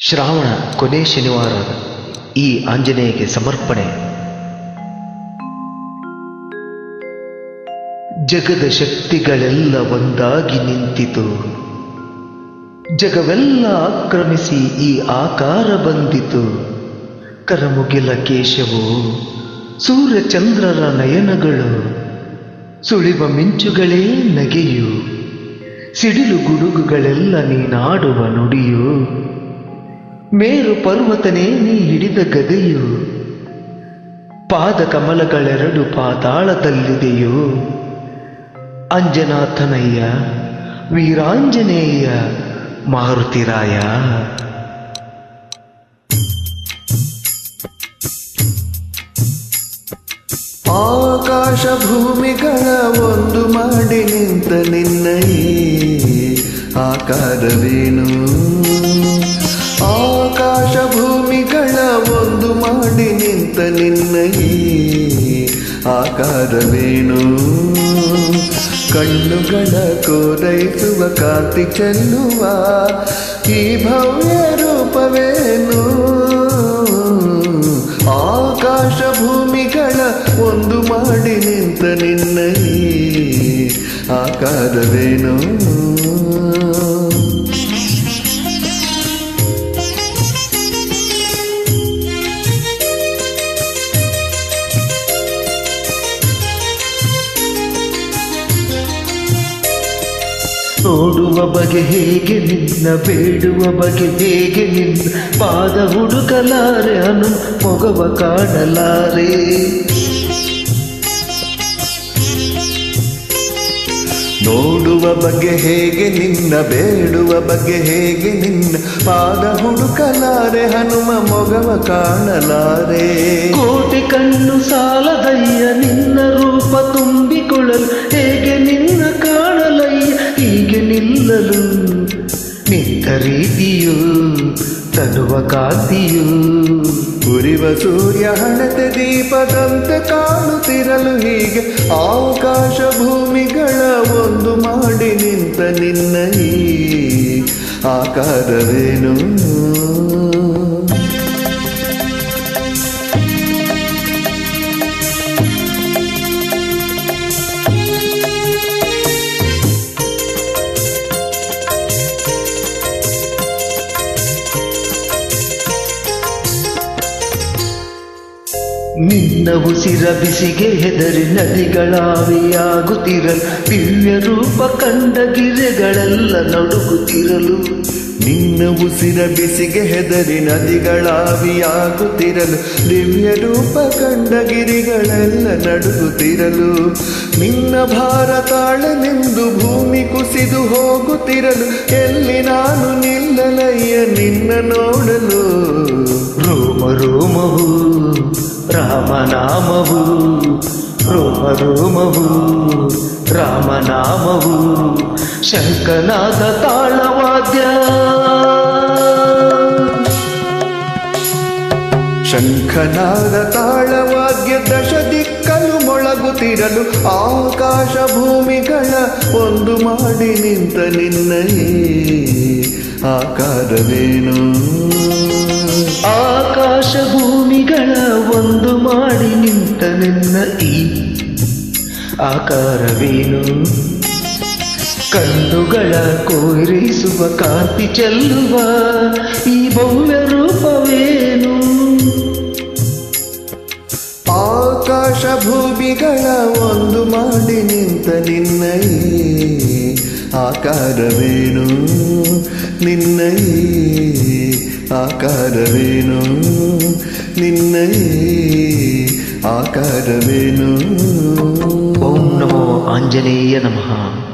ಶ್ರಾವಣ ಕೊನೆ ಶನಿವಾರ ಈ ಆಂಜನೇಯಗೆ ಸಮರ್ಪಣೆ. ಜಗದ ಶಕ್ತಿಗಳೆಲ್ಲ ಒಂದಾಗಿ ನಿಂತಿತು, ಜಗವೆಲ್ಲ ಆಕ್ರಮಿಸಿ ಈ ಆಕಾರ ಬಂದಿತು. ಕರಮುಗಿಲ ಕೇಶವು, ಸೂರ್ಯಚಂದ್ರರ ನಯನಗಳು, ಸುಳಿವ ಮಿಂಚುಗಳೇ ನಗೆಯು, ಸಿಡಿಲು ಗುಡುಗುಗಳೆಲ್ಲ ನೀನಾಡುವ ನುಡಿಯು. ಮೇರು ಪರ್ವತನೇ ನೀ ಹಿಡಿದ ಗದೆಯು, ಪಾದ ಕಮಲಗಳೆರಡು ಪಾತಾಳದಲ್ಲಿದೆಯೋ. ಅಂಜನಾಥನಯ್ಯ, ವೀರಾಂಜನೇಯ, ಮಾರುತಿರಾಯ. ಆಕಾಶ ಭೂಮಿಗಳ ಒಂದು ಮಾಡಿ ನಿಂತ ನಿನ್ನ ಆಕಾರವೇನು? ಆಕಾಶ ಭೂಮಿಗಳ ಒಂದು ಮಾಡಿ ನಿಂತ ನಿನ್ನ ಆಕಾರವೇನು? ಕಣ್ಣುಗಳ ಕೋರೈಸುವ ಕಾಂತಿ ಚೆಲ್ಲುವ ಈ ಭವ್ಯ ರೂಪವೇನು? ಆಕಾಶ ಭೂಮಿಗಳ ಒಂದು ಮಾಡಿ ನಿಂತ ನಿನ್ನ ಆಕಾರವೇನು? ನೋಡುವ ಬಗೆ ಹೇಗೆ ನಿನ್ನ, ಬೇಡುವ ಬಗೆ ಹೇಗೆ ನಿನ್ನ, ಪಾದ ಹುಡುಕಲಾರೆ ಅನು ಮೊಗವ ಕಾಣಲಾರೆ. ನೋಡುವ ಬಗೆ ಹೇಗೆ ನಿನ್ನ, ಬೇಡುವ ಬಗೆ ಹೇಗೆ ನಿನ್ನ, ಪಾದ ಹುಡುಕಲಾರೆ ಹನುಮ ಮೊಗವ ಕಾಣಲಾರೆ. ಕೋಟಿ ಕಣ್ಣು ಸಾಲದಯ್ಯ ನಿನ್ನ ರೂಪ ತುಂಬಿಕೊಳ್ಳಲು, ಹೇಗೆ ನಿನ್ನ ಕಾಣಲಯ್ಯ ಹೀಗೆ ನಿಲ್ಲಲು. ನಿಂತ ರೀತಿಯು ತರುವ ಕಾಂತಿಯು, ಉರಿವ ಸೂರ್ಯ ಹಣತೆ ದೀಪದಂತೆ ಕಾಣುತ್ತಿರಲು ಹೀಗೆ ಆಕಾಶ ಭೂಮಿಗಳ ಒಂದು ಮಾಡಿ ನಿಂತ ನಿನ್ನ ಆಕಾರವೇನು? ನಿನ್ನ ಉಸಿರ ಬಿಸಿಗೆ ಹೆದರಿ ನದಿಗಳಾವಿಯಾಗುತ್ತಿರಲು, ದಿವ್ಯ ರೂಪ ಕಂಡ ಗಿರಿಗಳೆಲ್ಲ ನಡುಗುತ್ತಿರಲು. ನಿನ್ನ ಉಸಿರ ಬಿಸಿಗೆ ಹೆದರಿ ನದಿಗಳಾವಿಯಾಗುತ್ತಿರಲು, ದಿವ್ಯ ರೂಪ ಕಂಡ ಗಿರಿಗಳೆಲ್ಲ ನಡುಗುತ್ತಿರಲು. ನಿನ್ನ ಭಾರ ತಾಳನೆಂದು ಭೂಮಿ ಕುಸಿದು ಹೋಗುತ್ತಿರಲು, ಎಲ್ಲಿ ನಾನು ನಿಲ್ಲಲಯ್ಯ ನಿನ್ನ ನೋಡಲು. ರೋಮ ರೋಮವು ರಾಮನಾಮವು, ರೋಮ ರೋಮವು ರಾಮನಾಮವು, ಶಂಕನಾದ ತಾಳವಾದ್ಯ. ಶಂಖನಾದ ತಾಳವಾದ್ಯ ದಶ ದಿಕ್ಕಲು ಮೊಳಗುತ್ತಿರಲು, ಆಕಾಶ ಭೂಮಿಗಳ ಒಂದು ಮಾಡಿ ನಿಂತ ನಿನ್ನ ಆಕಾರವೇನು? ಆಕಾಶ ಭೂಮಿಗಳ ಒಂದು ಮಾಡಿ ನಿಂತ ನಿನ್ನ ಈ ಆಕಾರವೇನು? ಕಣ್ಣುಗಳ ಕೋರಿಸುವ ಕಾಂತಿ ಚೆಲ್ಲುವ ಈ ಭವ್ಯ ರೂಪವೇನು? ಆಕಾಶ ಭೂಮಿಗಳ ಒಂದು ಮಾಡಿ ನಿಂತ ನಿನ್ನ ಆಕಾರವೇನು? ನಿನ್ನ ಆಕಾರವೇನು? ನಿನ್ನ ಆಕಾರವೇನು? ಓಂ ನಮೋ ಆಂಜನೇಯ ನಮಃ.